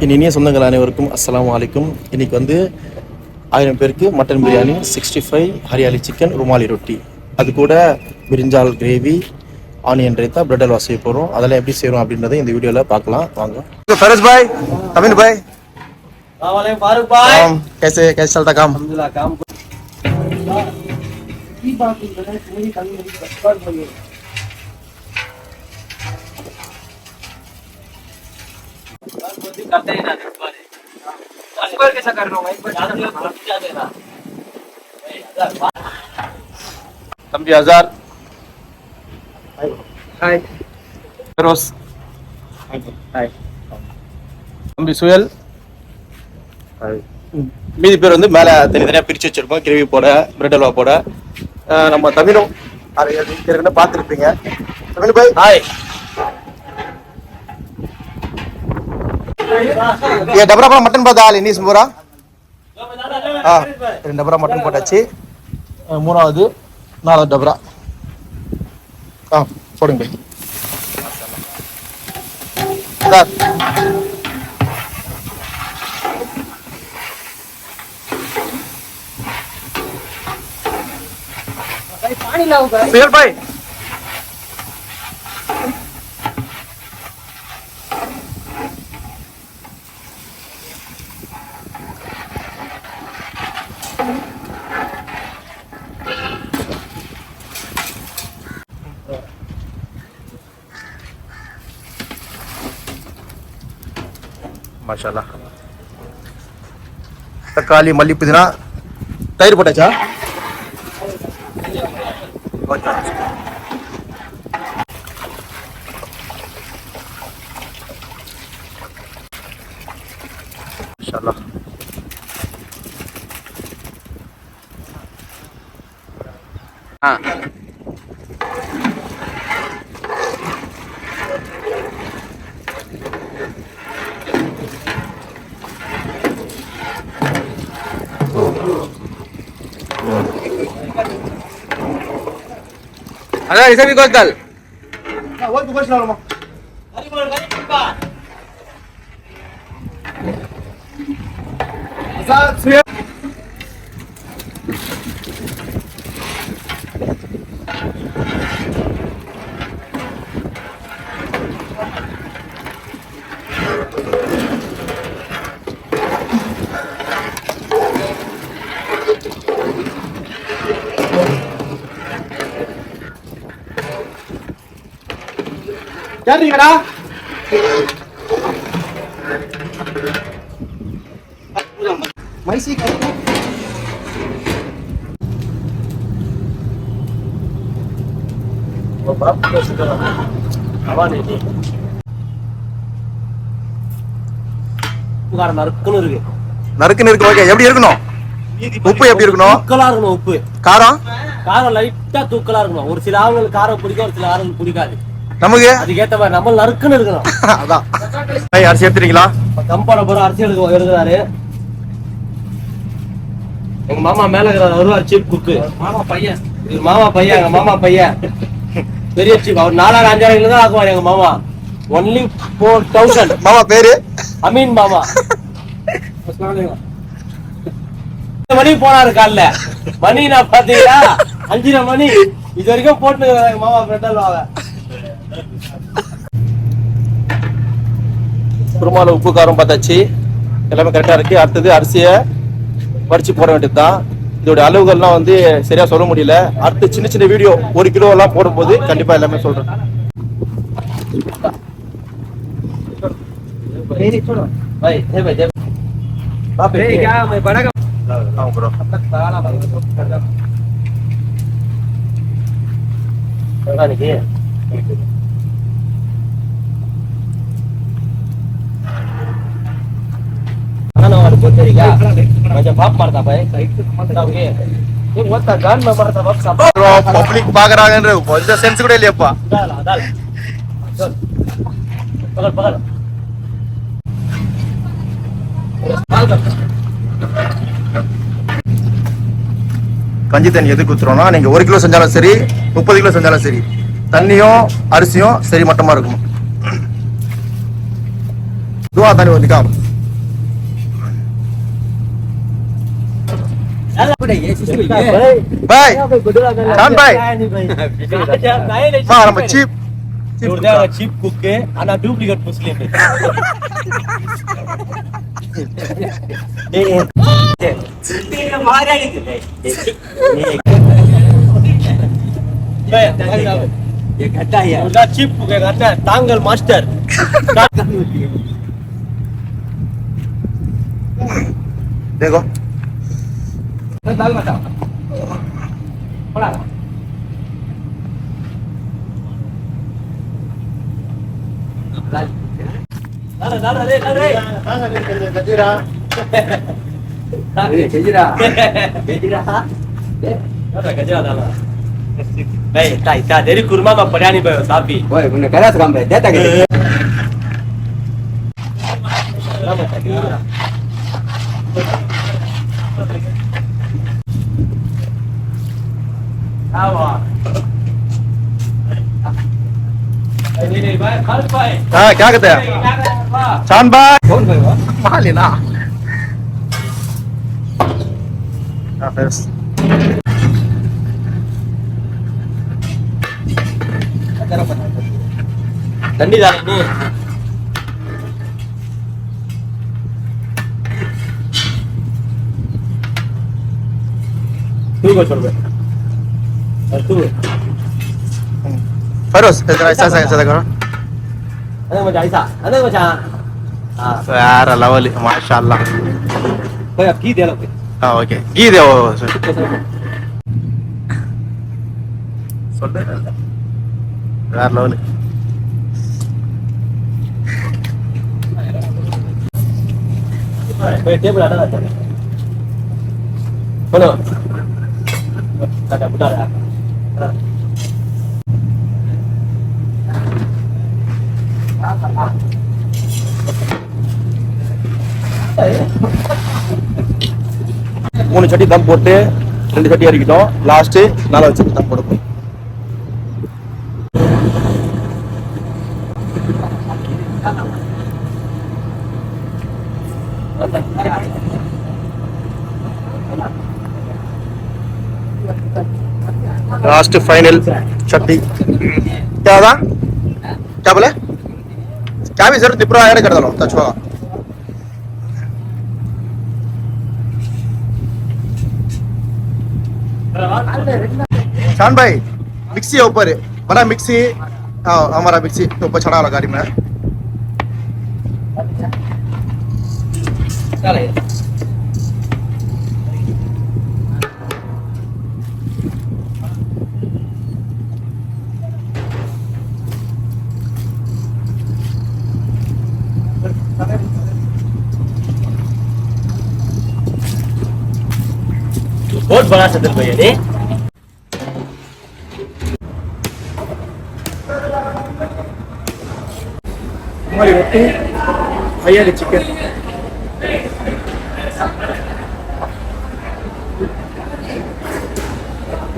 இனிய சொந்தங்கள் அனைவருக்கும் அஸ்ஸலாமு அலைக்கும். இன்னைக்கு வந்து 1000 பேருக்கு மட்டன் பிரியாணி, 65 ஹரியாலி சிக்கன், ருமாலி ரொட்டி, அது கூட பிரிஞ்சால் gravy, onion raita, bread halwa செய்ய போகிறோம். அதெல்லாம் எப்படி செய்கிறோம் அப்படின்றத இந்த வீடியோவில் பார்க்கலாம் வாங்க. ஃபரஸ் பாய், அமின் பாய், फारूक भाई, कैसे कैसे चलता काम? अल्हम्दुलिल्लाह काम करते ही ना बार कैसा कर रहा हूं एक बार ज्यादा देना தம்பி அசார், हाय ஃபெரோஸ், हाय தம்பி சுயல், மீதி பேர் வந்து மேலே தனித்தனியாக பிரித்து வச்சுருக்கோம். கிரேவி போட, பிரெட் அல்வா போட. நம்ம தமிழும் அதை ஏற்கனவே பார்த்துருப்பீங்க. தமிழ் பாய் हाय ये डबरा पर मटन पता है नहीं पूरा हाँ 2 डबरा मटन போட்டாச்சு. மூணாவது 4வது டபரா போடுங்க சார். पानी लाओ भाई सुहेल भाई மாஷாஅல்லாஹ். தக்காளி, மல்லி, புதினா, தயிர் போட்டாச்சா? மாஷாஅல்லாஹ். अरे ऐसा भी कुछ डाल वो तो कुछ ना लो क्या नहीं करा मैसी वो बाप को सुधरा हवा नहीं थी உட்கார நறுக்குன்னு இருக்கு. நறுக்குன்னு இருக்கு. ஓகே, எப்படி இருக்கணும்? உப்பு எப்படி இருக்கணும்? தூக்கலா இருக்கணும். உப்பு காரம் காரம் லைட்டா தூக்கலா இருக்கணும். ஒரு சில ஆளுங்களுக்கு காரம் பிடிக்கும், ஒரு சில ஆளுங்களுக்கு பிடிக்காது. நமக்கு அதுக்கேத்த மாதிரி நம்ம நறுக்குன்னு இருக்கணும். அதான். அரிசி எடுத்துறீங்களா? கம்பான போற அரிசி எடுக்கிறாரு எங்க மாமா மேல இருக்கிறாரு. வருவார் சீப் குக்கு. மாமா பையன், இது மாமா பையன், எங்க மாமா பையன் பெரிய சீப். அவர் 4000 5000 தான் ஆக்குவார் எங்க மாமா. ஒன்லி 4000. மாமா பேரு அமீன் மாமா. மணி போனாரு காலைல. மணி நான் பாத்தீங்கன்னா 5:30 மணி இது வரைக்கும் போட்டு எங்க மாமா பிரெட் வாங்க. குருமால உப்பு காரம் பார்த்தாச்சு, எல்லாமே கரெக்டா இருக்கு. அடுத்தது அரிசியை வடிச்சு போட வேண்டியதுதான். இதோட அளவுகள்லாம் வந்து சரியா சொல்ல முடியல. அடுத்து சின்ன சின்ன வீடியோ 1 கிலோ எல்லாம் போடும்போது கண்டிப்பா எல்லாமே சொல்றேன். பப்ளிக் பாக்குறாங்கன்ற கொஞ்சம் சென்ஸ் கூட இல்லையாப்பா. கஞ்சி தண்ணி எதுக்கு ஊத்துறோம்னா, நீங்க 1 கிலோ செஞ்சாலும் சரி 30 கிலோ செஞ்சாலும் சரி, தண்ணியும் அரிசியும் சரி மட்டமா இருக்கணும். Dua tadi mau dikam. Bye. Kan bye. Mah nama chip. चीप कुक के आना डुप्लीकेट मुस्लिम चीप कुक है तांगल मास्टर देखो दाल बताओ dari kurma mah pariani bayo sapi. Woi, bener keras kambe. Data gitu. ini भाई खाल भाई हाँ क्या कहते हैं चांद भाई कौन भाई वो? माल लेना हाँ फिर ठंडी दाल नहीं तू को छोड़ दे तू Farus, saya karo. ada macam हाँ यार लवली माशाल्लाह भाई अब की दे लो हाँ ओके घी दे वो यार लवली भाई टेबल ada ada बोलो ada benar ya மூணு சட்டி தம் போட்டு 2 சட்டி இறக்கிட்டோம் லாஸ்ட் 4 சட்டி தம் போடுவோம் लास्ट फाइनल चट्टी क्या था क्या बोले क्या भी जरूरत दिपरा ऐड कर दो तछवा शान भाई मिक्सी है ऊपर बड़ा मिक्सी हमारा मिक्सी के ऊपर चढ़ा वाला गाड़ी में बहुत बड़ा सदर भैया ने हमारी रोटी भैया की चिकन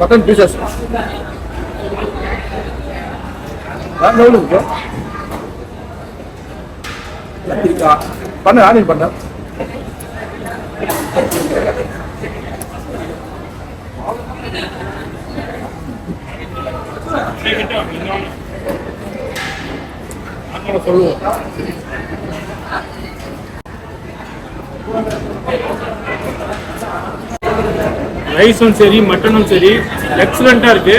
मटन पीसेस பண்ண ஆனியன் பண்ண சொல்லுவோம் ரைஸும் சரி மட்டனும் சரி எக்ஸலண்ட்டாக இருக்குது.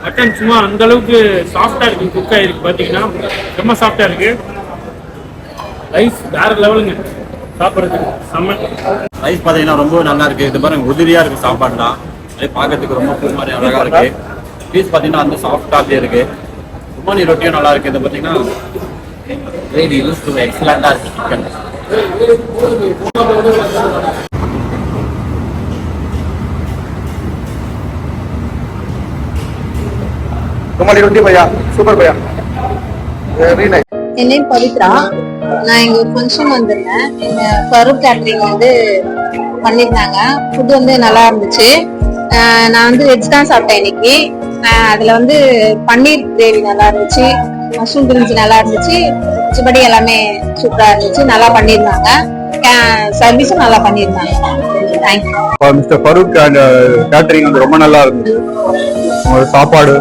மட்டன் சும்மா அந்த அளவுக்கு சாஃப்டாக இருக்குது, குக் ஆகிருக்கு. பார்த்தீங்கன்னா ரொம்ப சாஃப்டாக இருக்குது. ரைஸ் வேறு லெவலுங்க, சாப்பிட்றதுக்கு செம்ம. ரைஸ் பார்த்தீங்கன்னா ரொம்ப நல்லா இருக்குது. இது பாருங்க உதிரியாக இருக்குது சாப்பாடுலாம். அதே பார்க்கறதுக்கு ரொம்ப பூ மாதிரி அழகாக இருக்குது. பீஸ் பார்த்தீங்கன்னா அந்த சாஃப்டாகவே இருக்குது. ருமானி ரொட்டியும் நல்லா இருக்குது. இது பார்த்தீங்கன்னா கிரேவி யூஸ் டு எக்ஸலண்ட்டாக இருக்குது சிக்கன். ருமானி ரொட்டி பையா சூப்பர் பையா வெரி நைஸ். என் நேம் பவித்ரா. நான் இங்க ஒரு ஃபங்க்ஷன் வந்திருந்தேன். எங்க ஃபரூக் கேட்டரிங் வந்து பண்ணியிருந்தாங்க. ஃபுட் வந்து நல்லா இருந்துச்சு. நான் வந்து வெஜ் தான் சாப்பிட்டேன் இன்னைக்கு. அதுல வந்து பன்னீர் கிரேவி நல்லா இருந்துச்சு, மஷ்ரூம் கிரிஞ்சி நல்லா இருந்துச்சு, மிச்சபடி எல்லாமே சூப்பரா இருந்துச்சு, நல்லா பண்ணியிருந்தாங்க. சர்வீஸும் நல்லா பண்ணியிருந்தாங்க. Thank you. Mister Farooq and catering வந்து ரொம்ப நல்லா இருந்தது. அவங்களோட சாப்பாடு,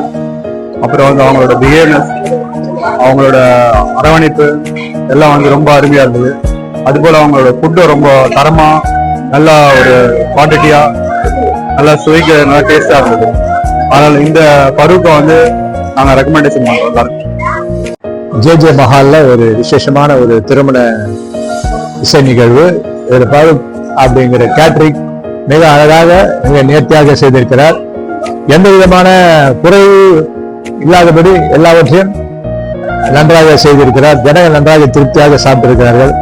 அப்புறம் வந்து அவங்களோட பிஹேவியர்னஸ், அவங்களோட அரவணைப்பு எல்லாம் வந்து ரொம்ப அருமையா இருந்தது. அதுபோல அவங்களோட ஃபுட்டும் ரொம்ப தரமா, நல்லா ஒரு குவான்டிட்டியா, நல்லா சுவைக்கு நல்லா டேஸ்டா இருந்தது. அதனால இந்த ஃபரூக்கை வந்து நாங்கள் ரெக்கமெண்டேஷன் பண்றோம் எல்லாருக்கும். ஜே மஹால்ல ஒரு விசேஷமான ஒரு திருமண இசை நிகழ்வு. இதில் ஃபரூக் அப்படிங்கிற கேட்ரிங் மிக அழகாக மிக நேர்த்தியாக செய்திருக்கிறார். எந்த விதமான குறைவு இல்லாதபடி எல்லாவற்றையும் நன்றாக செய்திருக்கிறார். ஜனங்கள் நன்றாக திருப்தியாக சாப்பிட்டிருக்கிறார்கள்.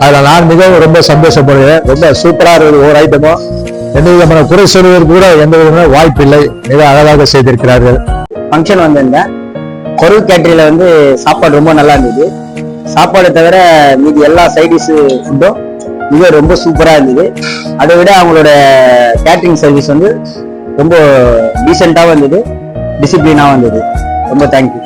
அதில் நான் மிகவும் ரொம்ப சந்தோஷப்படுகிறேன். ரொம்ப சூப்பரா இருக்குது. ஒவ்வொரு ஐட்டமும் எந்த விதமான குறை சொல்வதற்கு கூட எந்த விதமான வாய்ப்பில்லை. மிக அழகாக செய்திருக்கிறார்கள். ஃபங்க்ஷன் வந்திருந்தேன். ஃபரூக் கேட்டரிங்ல வந்து சாப்பாடு ரொம்ப நல்லா இருந்தது. சாப்பாடு தவிர மீதி எல்லா சைடிஷ் ஃபுட்டும் ரொம்ப சூப்பரா இருந்தது. அதை விட அவங்களோட கேட்டரிங் சர்வீஸ் வந்து ரொம்ப டீசெண்டாகவும் இருந்தது, டிசிப்ளினாகவும் இருந்தது. ரொம்ப தேங்க்யூ.